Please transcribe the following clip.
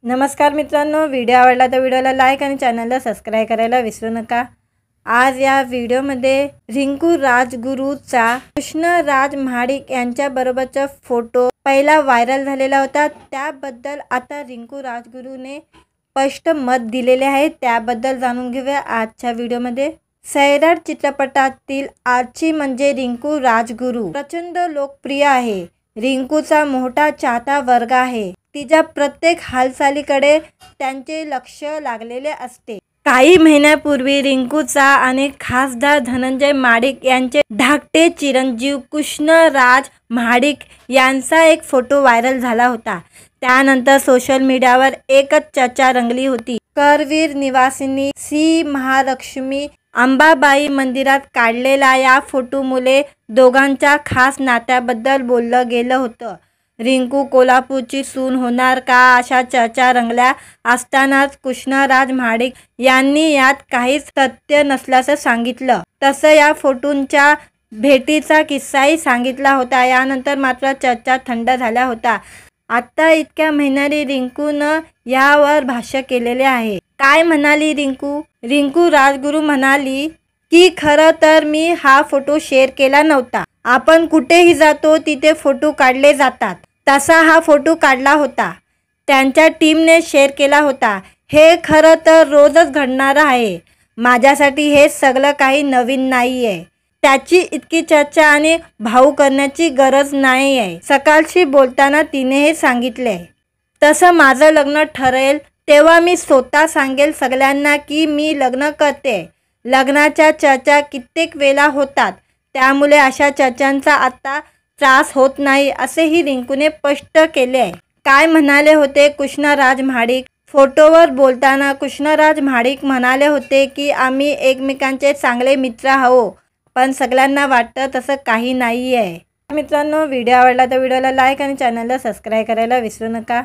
नमस्कार मित्रांनो, व्हिडिओ आवडला तर व्हिडिओला लाईक आणि चॅनलला सबस्क्राइब करायला विसरू नका। आज या व्हिडिओमध्ये रिंकू राजगुरूचा कृष्णराज महाडिक यांच्याबरोबरचा फोटो पहिला व्हायरल झालेला होता। त्याबद्दल आता रिंकू राजगुरूने स्पष्ट मत दिलेले आहे, त्याबद्दल जाणून घेऊया आजच्या व्हिडिओमध्ये। सैराट चित्रपटातील आर्ची म्हणजे रिंकू राजगुरू प्रचंड लोकप्रिय आहे। रिंकूचा मोठा चाहता वर्ग आहे। तिच्या प्रत्येक हालचालीकडे त्यांचे लक्ष लागलेले असते। काही महिन्यापूर्वी रिंकूचा आणि खासदार धनंजय महाडिक यांचे धाकटे चिरंजीव कृष्णराज महाडिक यांचा एक फोटो व्हायरल झाला होता। त्यानंतर सोशल मीडियावर एकच चर्चा रंगली होती। करवीर निवासिनी श्री महालक्ष्मी अंबाबाई मंदिरात काढलेला या फोटोमुळे दोघांच्या खास नात्याबद्दल बोललं गेलं होतं। रिंकू कोल्हापूरची सून होणार का अशा चर्चा रंगल्या असतानाच कृष्णराज महाडिक यांनी यात काहीच तथ्य नसल्याचं सांगितलं। तसं या फोटोंच्या भेटीचा किस्साही सांगितला होता। यानंतर मात्र चर्चा थंड झाल्या होता। आता इतक्या महिन्यांनी रिंकूनं यावर भाष्य केलेले आहे। काय म्हणाली रिंकू? रिंकू राजगुरू म्हणाली की खरं तर मी हा फोटो शेअर केला नव्हता। आपण कुठेही जातो तिथे फोटो काढले जातात, तसा हा फोटो काढला होता। त्यांच्या टीमने शेअर केला होता। हे खरं तर रोजच घडणारं आहे। माझ्यासाठी हे सगळं काही नवीन नाही आहे। त्याची इतकी चर्चा आणि भाऊ करण्याची गरज नाही आहे। सकाळशी बोलताना तिने हे सांगितले। तसं माझं लग्न ठरेल तेव्हा मी स्वतः सांगेल सगळ्यांना की मी लग्न करते। लग्नाच्या चर्चा कित्येक वेळा होतात, त्यामुळे अशा चर्चांचा आता त्रास होत नाही असेही रिंकूने स्पष्ट केले आहे। काय म्हणाले होते कृष्णराज महाडिक? फोटोवर बोलताना कृष्णराज महाडिक म्हणाले होते की आम्ही एकमेकांचे चांगले मित्र आहोत, पण सगळ्यांना वाटतं तसं काही नाही आहे। मित्रांनो, व्हिडिओ आवडला तर व्हिडिओला लाईक आणि चॅनलला सबस्क्राइब करायला विसरू नका।